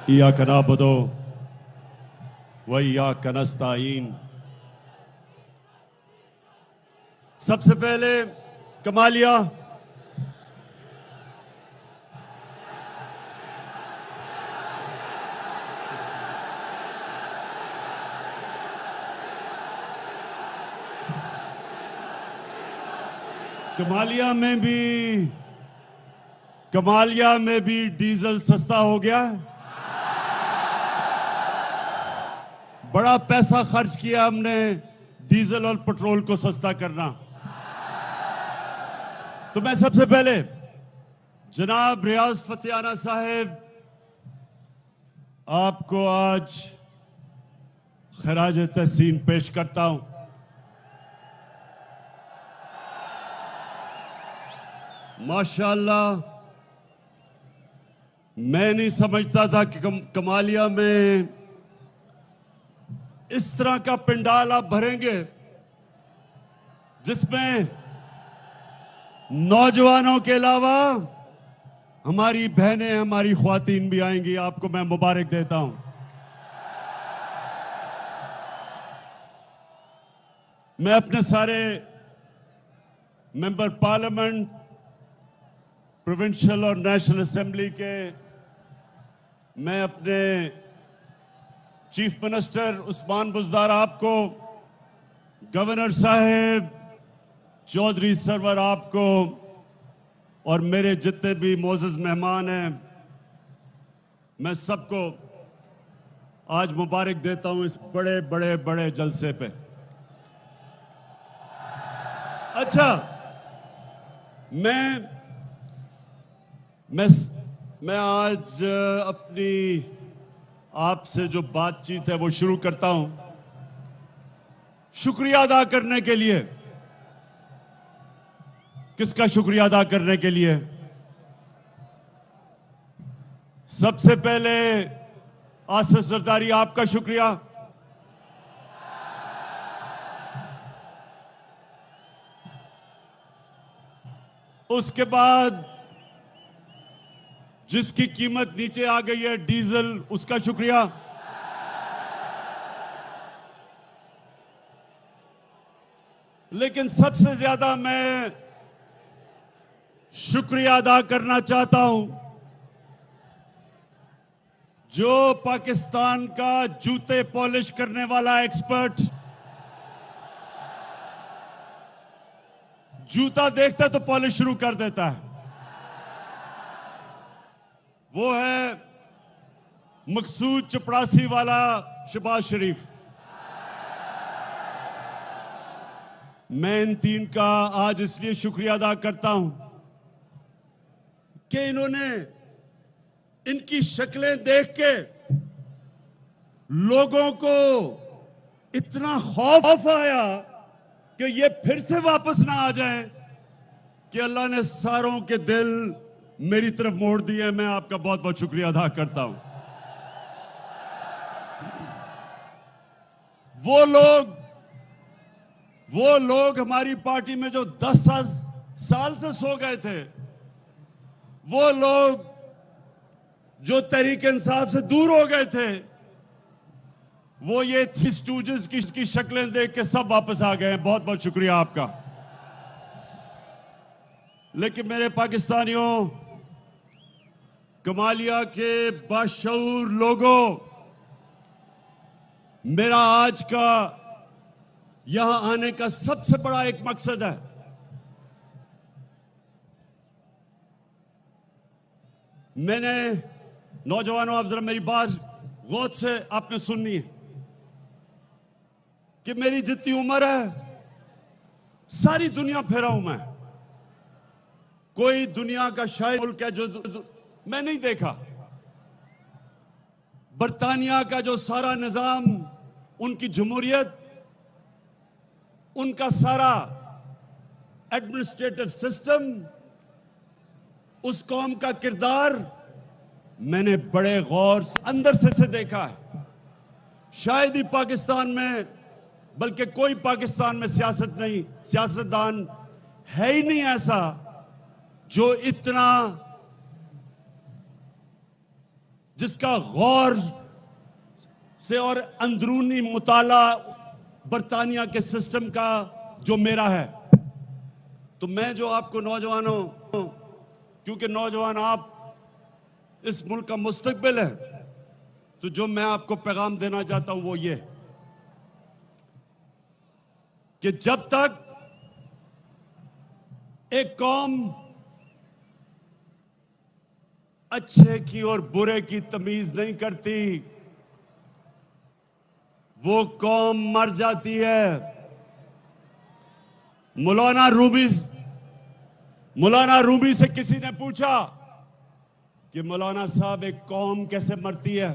इय्याका नअबुदु व इय्याका नस्तईन। सबसे पहले कमालिया कमालिया में भी डीजल सस्ता हो गया है। बड़ा पैसा खर्च किया हमने डीजल और पेट्रोल को सस्ता करना। तो मैं सबसे पहले जनाब रियाज फतेहाना साहब आपको आज खराज तहसीन पेश करता हूं। माशाअल्लाह, मैं नहीं समझता था कि कमालिया में इस तरह का पंडाल आप भरेंगे जिसमें नौजवानों के अलावा हमारी बहनें, हमारी ख्वातीन भी आएंगी। आपको मैं मुबारक देता हूं। मैं अपने सारे मेंबर पार्लियामेंट, प्रोविंशियल और नेशनल असेंबली के, मैं अपने चीफ मिनिस्टर उस्मान बुज़दार आपको, गवर्नर साहब, चौधरी सरवर आपको और मेरे जितने भी मोअज़्ज़ज़ मेहमान हैं, मैं सबको आज मुबारक देता हूं इस बड़े बड़े बड़े जलसे पे। अच्छा, मैं आज अपनी आपसे जो बातचीत है वो शुरू करता हूं शुक्रिया अदा करने के लिए। किसका शुक्रिया अदा करने के लिए? सबसे पहले आसिफ जरदारी, आपका शुक्रिया। उसके बाद जिसकी कीमत नीचे आ गई है डीजल, उसका शुक्रिया। लेकिन सबसे ज्यादा मैं शुक्रिया अदा करना चाहता हूं जो पाकिस्तान का जूते पॉलिश करने वाला एक्सपर्ट, जूता देखता तो पॉलिश शुरू कर देता है, वो है मकसूद चपरासी वाला शहबाज शरीफ। मैं इन तीन का आज इसलिए शुक्रिया अदा करता हूं कि इन्होंने, इनकी शक्लें देख के लोगों को इतना खौफ आया कि ये फिर से वापस ना आ जाएं कि अल्लाह ने सारों के दिल मेरी तरफ मोड़ दिए। मैं आपका बहुत बहुत शुक्रिया अदा करता हूं। वो लोग हमारी पार्टी में जो 10 साल से सो गए थे, वो लोग जो तहरीक इंसाफ से दूर हो गए थे, वो ये थ्री स्टूजेस की शक्लें देख के सब वापस आ गए हैं। बहुत बहुत शुक्रिया आपका। लेकिन मेरे पाकिस्तानियों, कमालिया के बाशऊर लोगों, मेरा आज का यहां आने का सबसे बड़ा एक मकसद है, मैंने, नौजवानों, आप जरा मेरी बात गौर से आपने सुननी है कि मेरी जितनी उम्र है सारी दुनिया फिरा हूं मैं। कोई दुनिया का शायद मुल्क है जो मैं नहीं देखा। बरतानिया का जो सारा निजाम, उनकी जमहूरियत, उनका सारा एडमिनिस्ट्रेटिव सिस्टम, उस कौम का किरदार मैंने बड़े गौर से अंदर से देखा है। शायद ही पाकिस्तान में, बल्कि कोई पाकिस्तान में सियासतदान है ही नहीं ऐसा जो इतना जिसका गौर से और अंदरूनी मुताला बरतानिया के सिस्टम का जो मेरा है, तो मैं जो आपको नौजवानों, क्योंकि नौजवान आप इस मुल्क का मुस्तकबिल है, तो जो मैं आपको पैगाम देना चाहता हूं वो ये कि जब तक एक कौम अच्छे की और बुरे की तमीज नहीं करती, वो कौम मर जाती है। मौलाना रूमी से किसी ने पूछा कि मौलाना साहब एक कौम कैसे मरती है,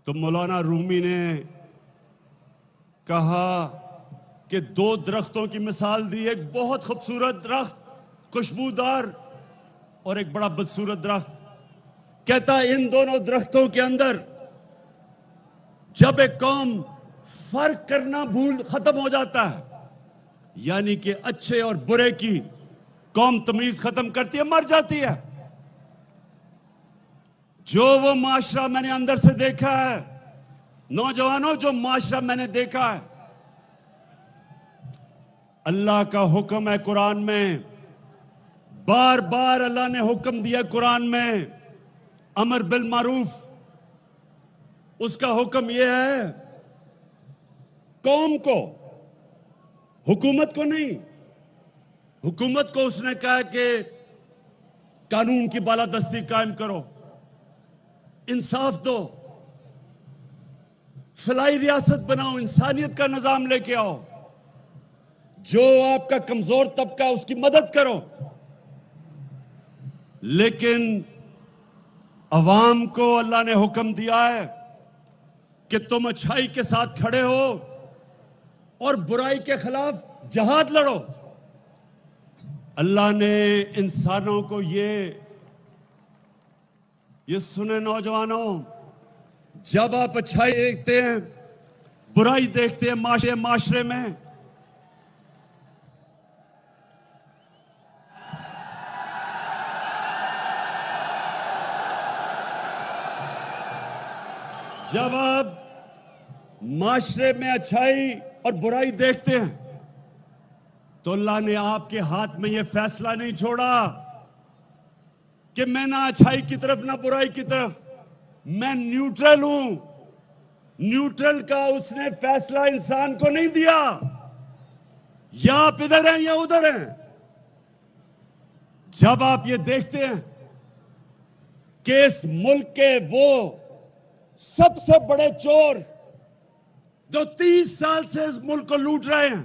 तो मौलाना रूमी ने कहा कि दो दरख्तों की मिसाल दी, एक बहुत खूबसूरत दरख्त खुशबूदार और एक बड़ा बदसूरत दरख्त। कहता इन दोनों दरख्तों के अंदर जब एक कौम फर्क करना खत्म हो जाता है, यानी कि अच्छे और बुरे की कौम तमीज खत्म करती है, मर जाती है। जो वो माशरा मैंने अंदर से देखा है, नौजवानों, जो माशरा मैंने देखा है, अल्लाह का हुक्म है कुरान में, बार बार अल्लाह ने हुक्म दिया कुरान में, अमर बिल मारूफ। उसका हुक्म यह है कौम को, हुकूमत को नहीं। हुकूमत को उसने कहा कि कानून की बालादस्ती कायम करो, इंसाफ दो, फलाई रियासत बनाओ, इंसानियत का निजाम लेके आओ, जो आपका कमजोर तबका उसकी मदद करो। लेकिन अवाम को अल्लाह ने हुक्म दिया है कि तुम अच्छाई के साथ खड़े हो और बुराई के खिलाफ जहाद लड़ो। अल्लाह ने इंसानों को ये सुने नौजवानों, जब आप अच्छाई देखते हैं, बुराई देखते हैं माशरे में, जब आप माशरे में अच्छाई और बुराई देखते हैं, तो अल्लाह ने आपके हाथ में यह फैसला नहीं छोड़ा कि मैं ना अच्छाई की तरफ ना बुराई की तरफ, मैं न्यूट्रल हूं। न्यूट्रल का उसने फैसला इंसान को नहीं दिया, या आप इधर हैं या उधर हैं। जब आप ये देखते हैं कि इस मुल्क के वो सबसे बड़े चोर जो 30 साल से इस मुल्क को लूट रहे हैं,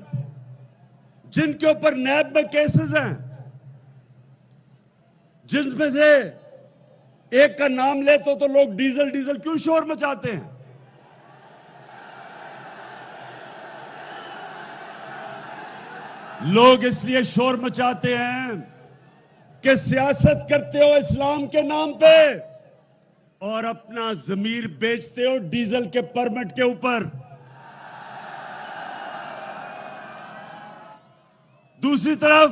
जिनके ऊपर नैब में केसेस हैं, जिनमें से एक का नाम ले तो लोग डीजल डीजल क्यों शोर मचाते हैं। लोग इसलिए शोर मचाते हैं कि सियासत करते हो इस्लाम के नाम पे और अपना जमीर बेचते हो डीजल के परमिट के ऊपर। दूसरी तरफ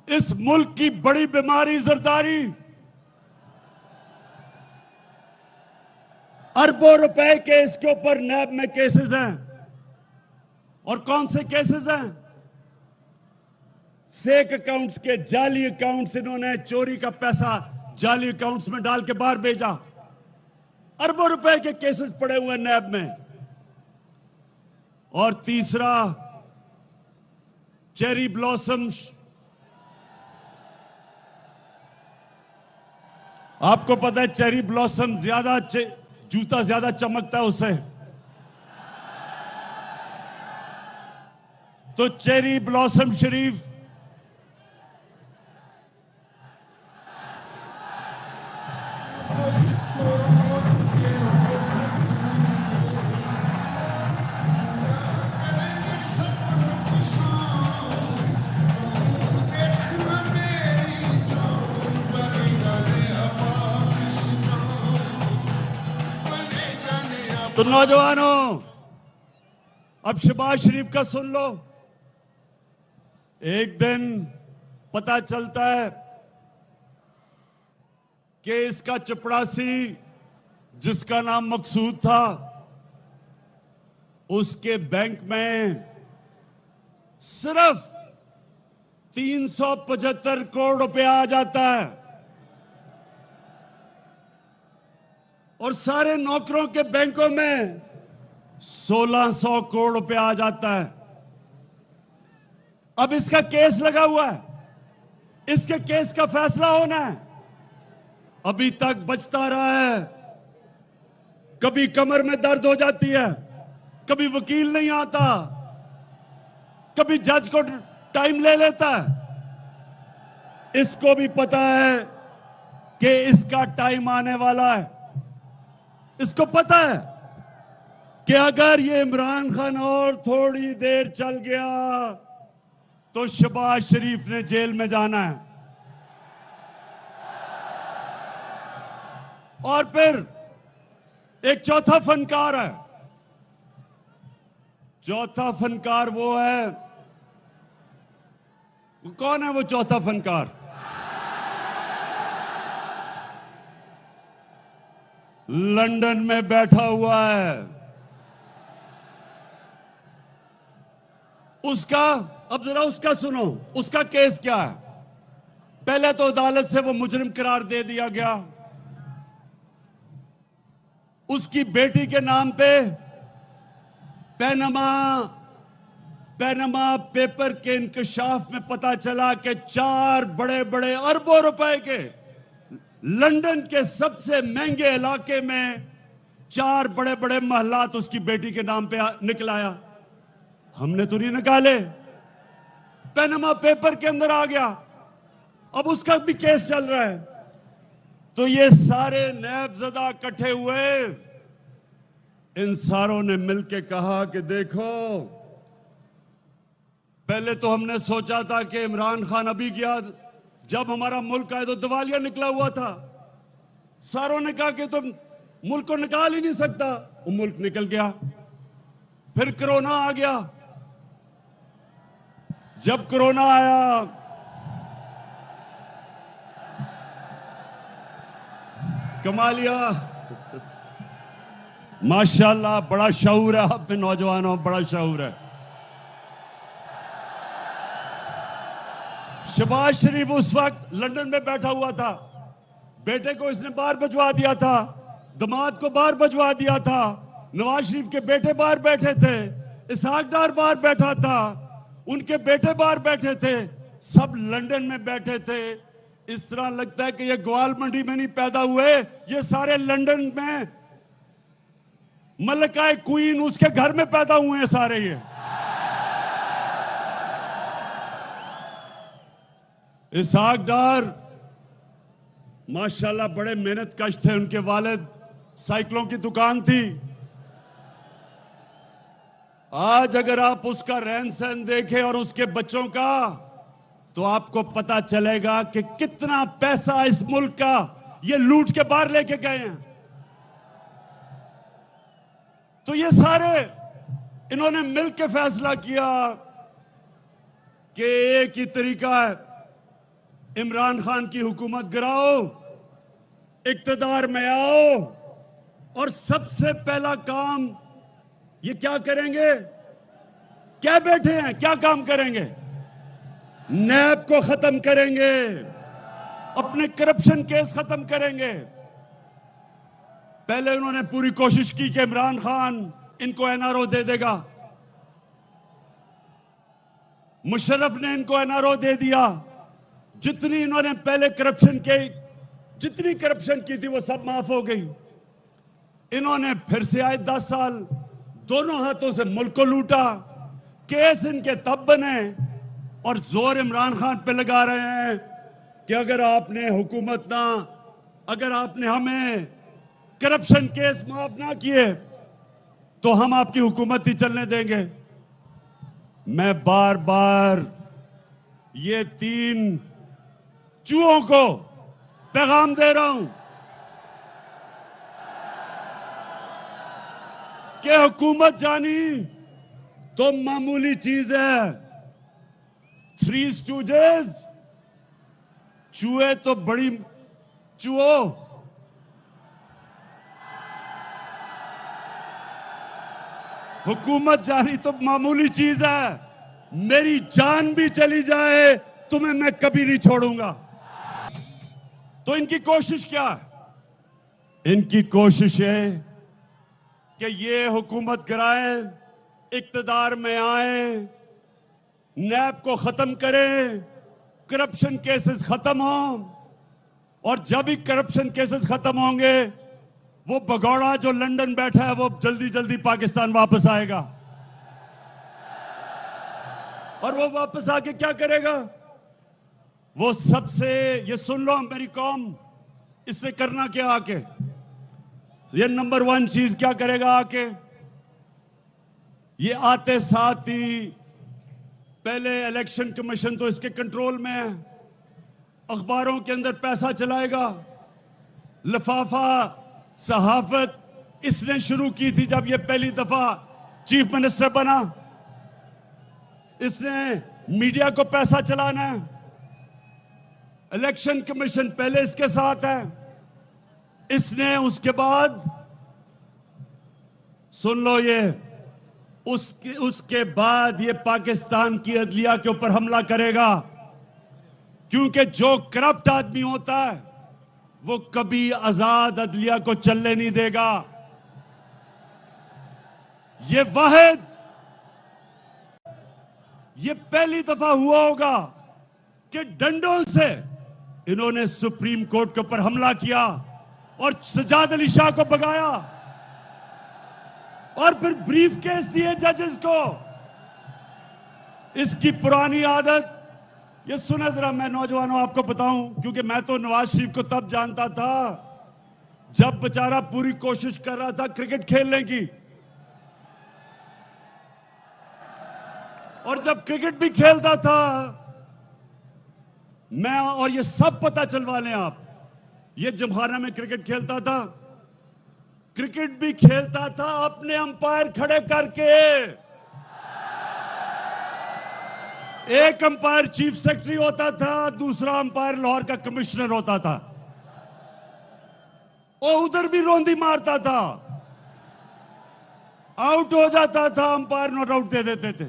इस मुल्क की बड़ी बीमारी जरदारी, अरबों रुपए के इसके ऊपर नैब में केसेस हैं। और कौन से केसेस हैं? फेक अकाउंट्स के, जाली अकाउंट्स, इन्होंने चोरी का पैसा जाली अकाउंट्स में डाल के बाहर भेजा। अरबों रुपए के केसेस पड़े हुए नैब में। और तीसरा, चेरी ब्लॉसम्स। आपको पता है चेरी ब्लॉसम ज्यादा जूता ज्यादा चमकता है उससे, तो चेरी ब्लॉसम शरीफ तो नौजवानों, अब शहबाज शरीफ का सुन लो। एक दिन पता चलता है कि इसका चपड़ासी जिसका नाम मकसूद था, उसके बैंक में सिर्फ 375 करोड़ रुपया आ जाता है और सारे नौकरों के बैंकों में 1600 करोड़ रुपया आ जाता है। अब इसका केस लगा हुआ है, इसके केस का फैसला होना है। अभी तक बचता रहा है। कभी कमर में दर्द हो जाती है, कभी वकील नहीं आता, कभी जज को टाइम ले लेता है। इसको भी पता है कि इसका टाइम आने वाला है। इसको पता है कि अगर ये इमरान खान और थोड़ी देर चल गया तो शहबाज शरीफ ने जेल में जाना है। और फिर एक चौथा फनकार है। चौथा फनकार वो है, वो कौन है वो चौथा फनकार? लंदन में बैठा हुआ है। उसका, अब जरा उसका सुनो, उसका केस क्या है। पहले तो अदालत से वो मुजरिम करार दे दिया गया। उसकी बेटी के नाम पे पैनमा पेपर के इंकशाफ में पता चला कि 4 बड़े बड़े अरबों रुपए के लंदन के सबसे महंगे इलाके में 4 बड़े बड़े महलात उसकी बेटी के नाम पे निकलाया। हमने तो नहीं निकाले, पैनमा पेपर के अंदर आ गया। अब उसका भी केस चल रहा है। तो ये सारे नैबज़दा इकट्ठे हुए, इन सारों ने मिलकर कहा कि देखो, पहले तो हमने सोचा था कि इमरान खान अभी गया, जब हमारा मुल्क आए तो दिवालिया निकला हुआ था। सारों ने कहा कि तुम मुल्क को निकाल ही नहीं सकता। वो मुल्क निकल गया। फिर कोरोना आ गया। जब कोरोना आया, कमालिया, माशाल्लाह, बड़ा शऊर है आप में नौजवानों, बड़ा शऊर है। शहबाज शरीफ उस वक्त लंदन में बैठा हुआ था। बेटे को इसने बाहर भिजवा दिया था, दामाद को बाहर भिजवा दिया था, नवाज शरीफ के बेटे बाहर बैठे थे, इसहाक डार बाहर बैठा था, उनके बेटे बाहर बैठे थे, सब लंदन में बैठे थे। इस तरह लगता है कि ये ग्वाल मंडी में नहीं पैदा हुए, ये सारे लंदन में मलकाए क्वीन उसके घर में पैदा हुए हैं सारे। ये इसहाक डार माशाल्लाह बड़े मेहनत कश थे। उनके वालिद साइकिलों की दुकान थी। आज अगर आप उसका रहन सहन देखें और उसके बच्चों का, तो आपको पता चलेगा कि कितना पैसा इस मुल्क का ये लूट के बाहर लेके गए हैं। तो ये सारे इन्होंने मिलकर फैसला किया कि एक ही तरीका है, इमरान खान की हुकूमत गिराओ, इक्तदार में आओ, और सबसे पहला काम ये क्या करेंगे? क्या बैठे हैं, क्या काम करेंगे? नैब को खत्म करेंगे, अपने करप्शन केस खत्म करेंगे। पहले उन्होंने पूरी कोशिश की कि इमरान खान इनको एनआरओ दे देगा। मुशर्रफ ने इनको एनआरओ दे दिया। जितनी इन्होंने पहले जितनी करप्शन की थी वो सब माफ हो गई। इन्होंने फिर से आए 10 साल, दोनों हाथों से मुल्क को लूटा। केस इनके तब बने और जोर इमरान खान पे लगा रहे हैं कि अगर आपने हमें करप्शन केस माफ ना किए तो हम आपकी हुकूमत ही चलने देंगे। मैं बार बार ये 3 चूहों को पैगाम दे रहा हूं कि हुकूमत जानी तो मामूली चीज है। 3 स्टूजेस, चूहे तो बड़ी चुओ, हुकूमत जानी तो मामूली चीज है, मेरी जान भी चली जाए तुम्हें मैं कभी नहीं छोड़ूंगा। तो इनकी कोशिश क्या है? इनकी कोशिश है कि ये हुकूमत गिराए, इक्तदार में आए, नैब को खत्म करें, करप्शन केसेस खत्म हों, और जब ही करप्शन केसेस खत्म होंगे वो भगौड़ा जो लंदन बैठा है वो जल्दी जल्दी पाकिस्तान वापस आएगा। और वो वापस आके क्या करेगा? वो सबसे, ये सुन लो मेरी कौम, इसने करना क्या आके, ये नंबर 1 चीज क्या करेगा आके, ये आते साथ ही पहले इलेक्शन कमीशन तो इसके कंट्रोल में है, अखबारों के अंदर पैसा चलाएगा, लिफाफा सहाफत इसने शुरू की थी जब ये पहली दफा चीफ मिनिस्टर बना। इसने मीडिया को पैसा चलाना है, इलेक्शन कमीशन पहले इसके साथ है, इसने उसके बाद सुन लो ये उसके बाद ये पाकिस्तान की अदलिया के ऊपर हमला करेगा, क्योंकि जो करप्ट आदमी होता है वो कभी आजाद अदलिया को चलने नहीं देगा। ये वाहिद, ये पहली दफा हुआ होगा कि डंडों से इन्होंने सुप्रीम कोर्ट के ऊपर हमला किया और सज्जाद अली शाह को भगाया और फिर ब्रीफ केस दिए जजेस को। इसकी पुरानी आदत, ये सुने जरा, मैं नौजवानों आपको बताऊं, क्योंकि मैं तो नवाज शरीफ को तब जानता था जब बेचारा पूरी कोशिश कर रहा था क्रिकेट खेलने की, और जब क्रिकेट भी खेलता था मैं, और ये सब पता चलवा लें आप, ये जमखाना में क्रिकेट खेलता था, क्रिकेट भी खेलता था अपने अंपायर खड़े करके। एक अंपायर चीफ सेक्रेटरी होता था, दूसरा अंपायर लाहौर का कमिश्नर होता था, और उधर भी रोंदी मारता था, आउट हो जाता था अंपायर नॉट आउट दे देते थे।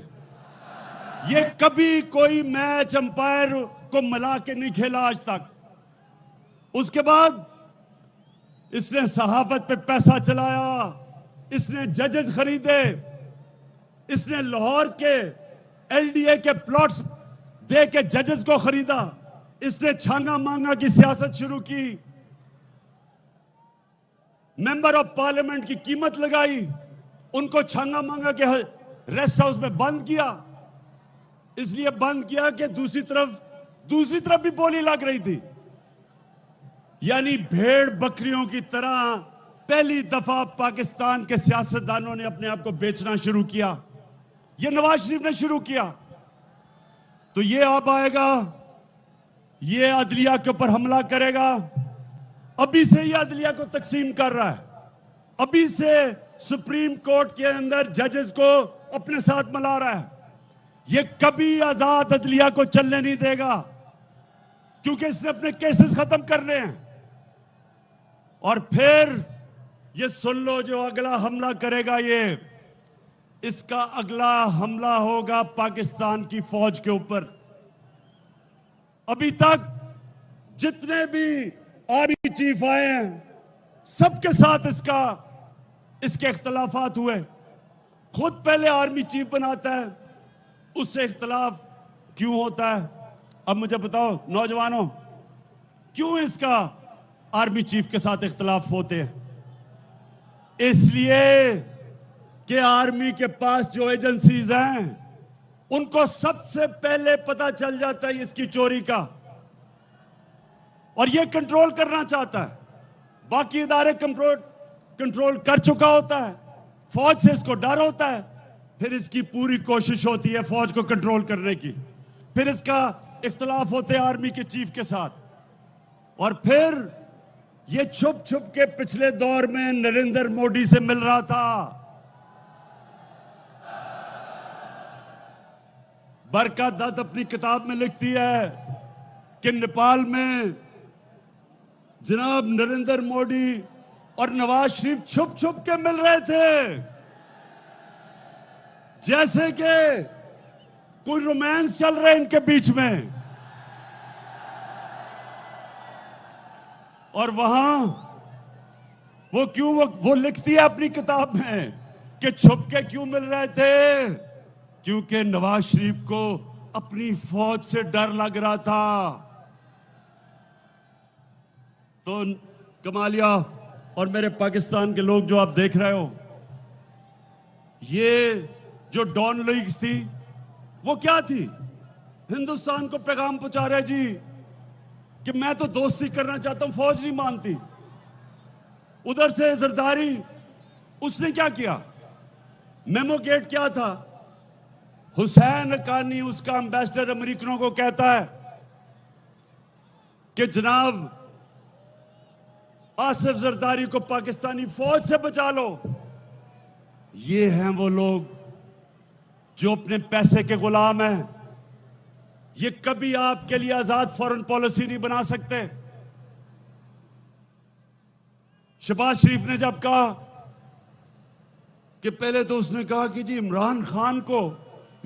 ये कभी कोई मैच अंपायर को मिला के नहीं खेला आज तक। उसके बाद इसने सहाफत पे पैसा चलाया, इसने जजेस खरीदे, इसने लाहौर के एलडीए के प्लॉट्स दे के जजेस को खरीदा, इसने छांगा मांगा की सियासत शुरू की, मेंबर ऑफ पार्लियामेंट की कीमत लगाई, उनको छांगा मांगा के रेस्ट हाउस में बंद किया। इसलिए बंद किया कि दूसरी तरफ भी बोली लग रही थी। यानी भेड़ बकरियों की तरह पहली दफा पाकिस्तान के सियासतदानों ने अपने आप को बेचना शुरू किया। ये नवाज शरीफ ने शुरू किया। तो ये अब आएगा, ये अदलिया के ऊपर हमला करेगा। अभी से ये अदलिया को तकसीम कर रहा है, अभी से सुप्रीम कोर्ट के अंदर जजेस को अपने साथ मिला रहा है। ये कभी आजाद अदलिया को चलने नहीं देगा, क्योंकि इसने अपने केसेस खत्म करने हैं। और फिर ये सुन लो, जो अगला हमला करेगा, ये इसका अगला हमला होगा पाकिस्तान की फौज के ऊपर। अभी तक जितने भी आर्मी चीफ आए हैं सबके साथ इसके इख्तलाफात हुए। खुद पहले आर्मी चीफ बनाता है, उससे इख्तलाफ क्यों होता है? अब मुझे बताओ नौजवानों, क्यों इसका आर्मी चीफ के साथ इख्तलाफ होते हैं? इसलिए कि आर्मी के पास जो एजेंसीज हैं उनको सबसे पहले पता चल जाता है इसकी चोरी का, और ये कंट्रोल करना चाहता है। बाकी इदारे कंट्रोल कर चुका होता है, फौज से इसको डर होता है, फिर इसकी पूरी कोशिश होती है फौज को कंट्रोल करने की। फिर इसका इख्तलाफ होते हैं आर्मी के चीफ के साथ, और फिर ये छुप छुप के पिछले दौर में नरेंद्र मोदी से मिल रहा था। बरकत दत्त अपनी किताब में लिखती है कि नेपाल में जनाब नरेंद्र मोदी और नवाज शरीफ छुप छुप के मिल रहे थे, जैसे कि कोई रोमांस चल रहा है इनके बीच में। और वहां वो लिखती है अपनी किताब में कि छुप के क्यों मिल रहे थे, क्योंकि नवाज शरीफ को अपनी फौज से डर लग रहा था। तो कमालिया और मेरे पाकिस्तान के लोग जो आप देख रहे हो, ये जो डॉन लीग्स थी वो क्या थी? हिंदुस्तान को पैगाम पहुंचा रहे जी कि मैं तो दोस्ती करना चाहता हूं, फौज नहीं मानती। उधर से जरदारी, उसने क्या किया? मेमो गेट क्या था? हुसैन हक्कानी उसका एम्बेसडर अमेरिकनों को कहता है कि जनाब आसिफ जरदारी को पाकिस्तानी फौज से बचा लो। ये हैं वो लोग जो अपने पैसे के गुलाम हैं। ये कभी आपके लिए आजाद फॉरेन पॉलिसी नहीं बना सकते। शहबाज शरीफ ने जब कहा कि पहले तो उसने कहा कि जी इमरान खान को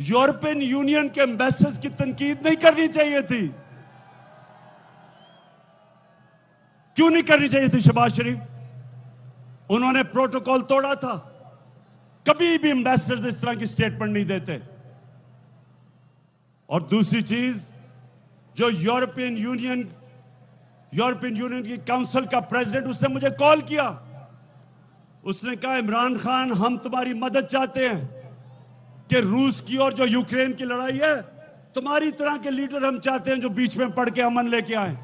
यूरोपियन यूनियन के एम्बेसडर्स की तनकीद नहीं करनी चाहिए थी। क्यों नहीं करनी चाहिए थी शहबाज शरीफ? उन्होंने प्रोटोकॉल तोड़ा था। कभी भी एम्बेसडर्स इस तरह की स्टेटमेंट नहीं देते। और दूसरी चीज, जो यूरोपियन यूनियन की काउंसिल का प्रेसिडेंट, उसने मुझे कॉल किया। उसने कहा इमरान खान, हम तुम्हारी मदद चाहते हैं कि रूस की और जो यूक्रेन की लड़ाई है, तुम्हारी तरह के लीडर हम चाहते हैं जो बीच में पड़ के अमन लेके आए।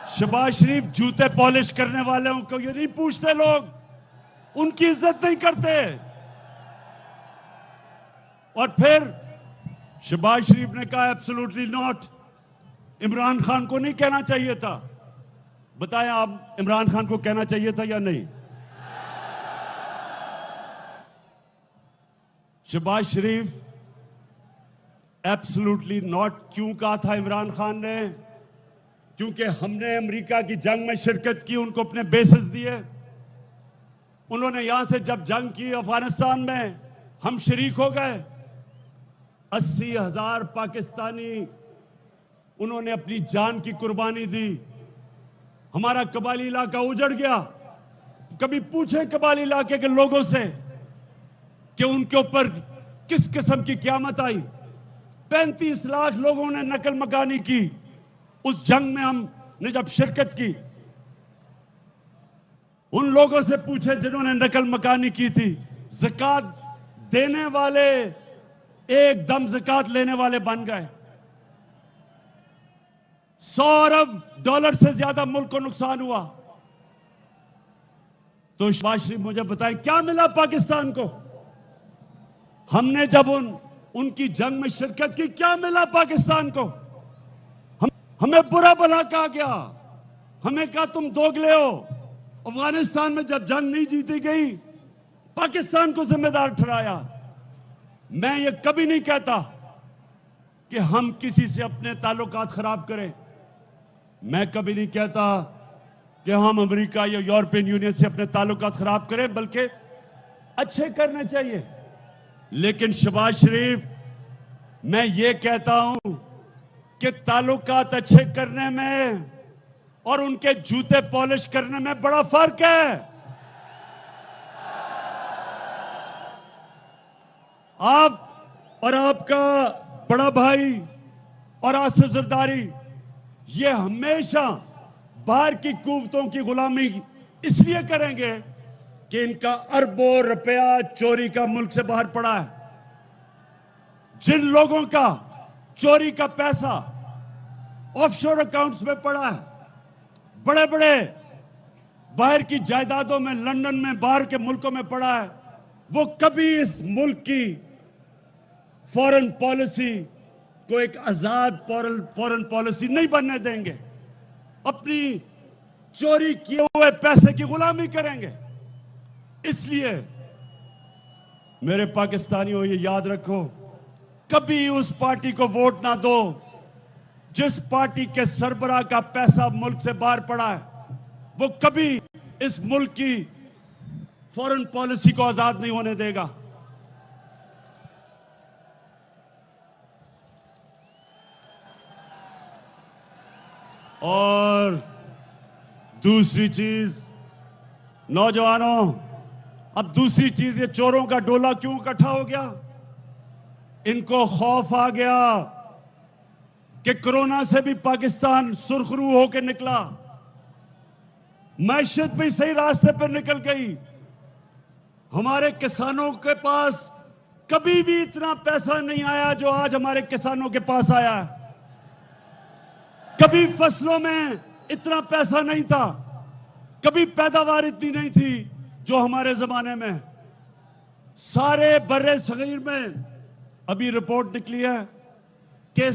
शहबाज शरीफ जूते पॉलिश करने वालों को ये नहीं पूछते, लोग उनकी इज्जत नहीं करते। और फिर शहबाज शरीफ ने कहा एब्सोल्युटली नॉट, इमरान खान को नहीं कहना चाहिए था। बताएं आप, इमरान खान को कहना चाहिए था या नहीं? शहबाज शरीफ एब्सोल्युटली नॉट क्यों कहा था इमरान खान ने? क्योंकि हमने अमेरिका की जंग में शिरकत की, उनको अपने बेसेस दिए। उन्होंने यहां से जब जंग की अफगानिस्तान में, हम शरीक हो गए। 80,000 पाकिस्तानी उन्होंने अपनी जान की कुर्बानी दी। हमारा कबायली इलाका उजड़ गया। कभी पूछे कबायली इलाके के लोगों से कि उनके ऊपर किस किस्म की क़यामत आई? 35 लाख लोगों ने नकल मकानी की उस जंग में हमने जब शिरकत की। उन लोगों से पूछे जिन्होंने नकल मकानी की थी। ज़कात देने वाले एकदम ज़कात लेने वाले बन गए। $100 अरब से ज्यादा मुल्क को नुकसान हुआ। तो शहबाज शरीफ मुझे बताएं क्या मिला पाकिस्तान को? हमने जब उनकी जंग में शिरकत की, क्या मिला पाकिस्तान को? हमें बुरा भला कहा गया, हमें कहा तुम दोगले हो। अफगानिस्तान में जब जंग नहीं जीती गई, पाकिस्तान को जिम्मेदार ठहराया। मैं ये कभी नहीं कहता कि हम किसी से अपने ताल्लुकात खराब करें। मैं कभी नहीं कहता कि हम अमेरिका या यूरोपियन यूनियन से अपने ताल्लुकात खराब करें, बल्कि अच्छे करने चाहिए। लेकिन शहबाज शरीफ, मैं ये कहता हूं कि ताल्लुकात अच्छे करने में और उनके जूते पॉलिश करने में बड़ा फर्क है। आप और आपका बड़ा भाई और आसिफ जरदारी ये हमेशा बाहर की कुव्वतों की गुलामी इसलिए करेंगे कि इनका अरबों रुपया चोरी का मुल्क से बाहर पड़ा है। जिन लोगों का चोरी का पैसा ऑफशोर अकाउंट्स में पड़ा है, बड़े बड़े बाहर की जायदादों में, लंदन में, बाहर के मुल्कों में पड़ा है, वो कभी इस मुल्क की फॉरेन पॉलिसी को एक आजाद फॉरेन पॉलिसी नहीं बनने देंगे। अपनी चोरी किए हुए पैसे की गुलामी करेंगे। इसलिए मेरे पाकिस्तानियों, ये याद रखो, कभी उस पार्टी को वोट ना दो जिस पार्टी के सरबराह का पैसा मुल्क से बाहर पड़ा है, वो कभी इस मुल्क की फॉरेन पॉलिसी को आजाद नहीं होने देगा। और दूसरी चीज, नौजवानों, अब दूसरी चीज, ये चोरों का डोला क्यों इकट्ठा हो गया? इनको खौफ आ गया कि कोरोना से भी पाकिस्तान सुरखरू होकर निकला, मैशत भी सही रास्ते पर निकल गई। हमारे किसानों के पास कभी भी इतना पैसा नहीं आया जो आज हमारे किसानों के पास आया है। कभी फसलों में इतना पैसा नहीं था, कभी पैदावार इतनी नहीं थी जो हमारे जमाने में। सारे बर्रे सगीर में अभी रिपोर्ट निकली है कि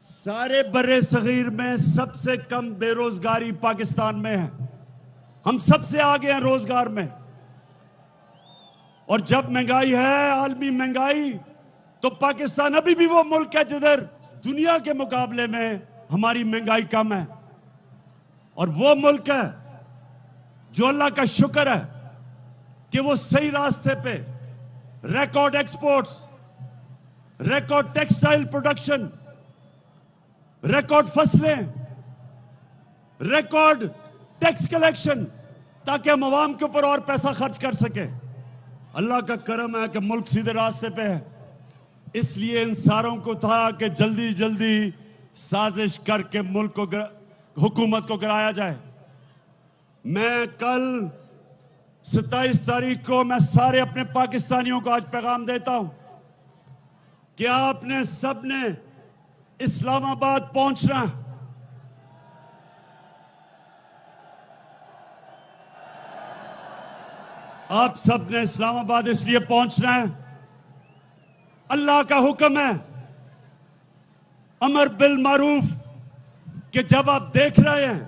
सारे बर्रे सगीर में सबसे कम बेरोजगारी पाकिस्तान में है। हम सबसे आगे हैं रोजगार में। और जब महंगाई है, आलमी महंगाई, तो पाकिस्तान अभी भी वो मुल्क है जिधर दुनिया के मुकाबले में हमारी महंगाई कम है। और वो मुल्क है जो अल्लाह का शुक्र है कि वो सही रास्ते पे, record exports, record textile production, record फसलें, रिकॉर्ड टैक्स कलेक्शन, ताकि हम अवाम के ऊपर और पैसा खर्च कर सके। अल्लाह का करम है कि मुल्क सीधे रास्ते पे है। इसलिए इन सारों को था कि जल्दी जल्दी साजिश करके मुल्क को, हुकूमत को गिराया जाए। मैं कल 27 तारीख को मैं सारे अपने पाकिस्तानियों को आज पैगाम देता हूं कि आपने सबने इस्लामाबाद पहुंचना है। आप सबने इस्लामाबाद इसलिए पहुंचना है, अल्लाह का हुक्म है, अमर बिल मारूफ, कि जब आप देख रहे हैं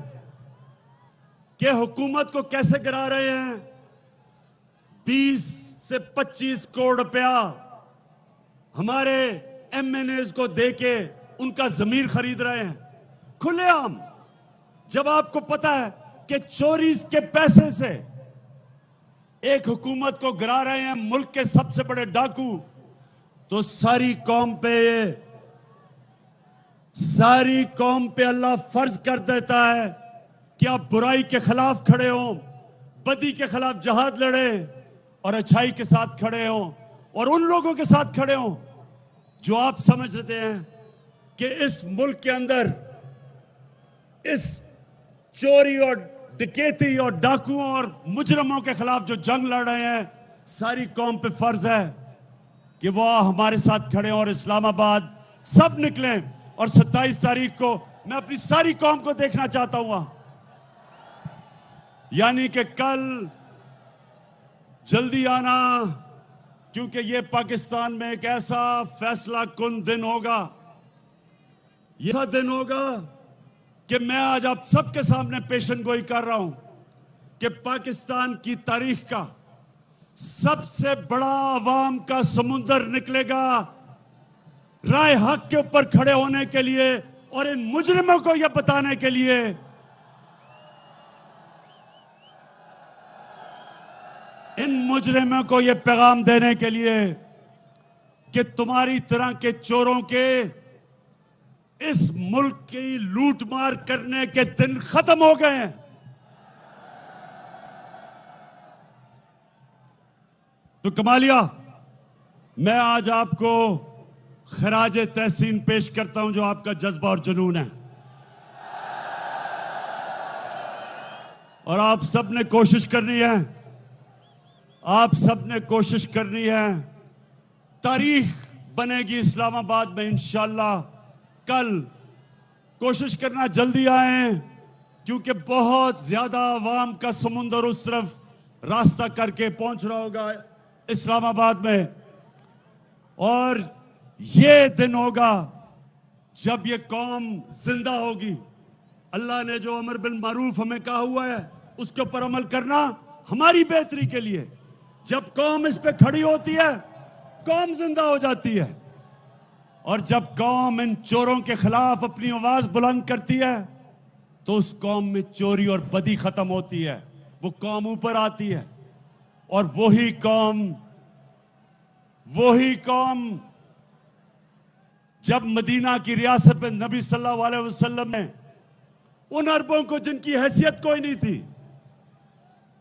कि हुकूमत को कैसे गिरा रहे हैं, 20 से 25 करोड़ रुपया हमारे एमएनएस को देके उनका जमीर खरीद रहे हैं खुलेआम। जब आपको पता है कि चोरी के पैसे से एक हुकूमत को गिरा रहे हैं मुल्क के सबसे बड़े डाकू, तो सारी कौम पे अल्लाह फर्ज कर देता है कि आप बुराई के खिलाफ खड़े हो, बदी के खिलाफ जहाद लड़े और अच्छाई के साथ खड़े हो, और उन लोगों के साथ खड़े हो जो आप समझते हैं कि इस मुल्क के अंदर इस चोरी और डकैती और डाकुओं और मुजरमों के खिलाफ जो जंग लड़ रहे हैं, सारी कौम पे फर्ज है कि वो हमारे साथ खड़े और इस्लामाबाद सब निकलें। और 27 तारीख को मैं अपनी सारी कौम को देखना चाहता हूं, यानी कि कल जल्दी आना, क्योंकि ये पाकिस्तान में एक ऐसा फैसला कुन दिन होगा, ऐसा दिन होगा कि मैं आज आप सबके सामने पेशन गोई कर रहा हूं कि पाकिस्तान की तारीख का सबसे बड़ा अवाम का समुंदर निकलेगा राय हक के ऊपर खड़े होने के लिए और इन मुजरिमों को यह बताने के लिए इन मुजरिमों को यह पैगाम देने के लिए कि तुम्हारी तरह के चोरों के इस मुल्क की लूटमार करने के दिन खत्म हो गए हैं। तो कमालिया, मैं आज आपको खराज तहसीन पेश करता हूं जो आपका जज्बा और जुनून है। और आप सबने कोशिश करनी है, आप सबने कोशिश करनी है, तारीख बनेगी इस्लामाबाद में इंशाअल्लाह। कल कोशिश करना जल्दी आए, क्योंकि बहुत ज्यादा अवाम का समुंदर उस तरफ रास्ता करके पहुंच रहा होगा इस्लामाबाद में। और ये दिन होगा जब ये कौम जिंदा होगी। अल्लाह ने जो अमर बिल मारूफ हमें कहा हुआ है उसके ऊपर अमल करना हमारी बेहतरी के लिए। जब कौम इस पे खड़ी होती है, कौम जिंदा हो जाती है। और जब कौम इन चोरों के खिलाफ अपनी आवाज बुलंद करती है तो उस कौम में चोरी और बदी खत्म होती है, वो कौम ऊपर आती है। और वही कौम जब मदीना की रियासत में नबी सल्लल्लाहु अलैहि वसल्लम ने उन अरबों को जिनकी हैसियत कोई नहीं थी,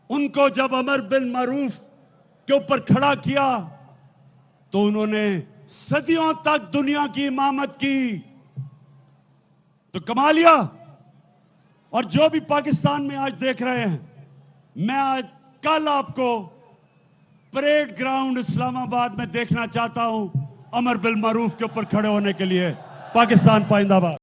उनको जब अमर बिन मारूफ के ऊपर खड़ा किया तो उन्होंने सदियों तक दुनिया की इमामत की। तो कमालिया और जो भी पाकिस्तान में आज देख रहे हैं, मैं आज कल आपको परेड ग्राउंड इस्लामाबाद में देखना चाहता हूं अमर बिन मारूफ के ऊपर खड़े होने के लिए। पाकिस्तान पाइंदाबाद।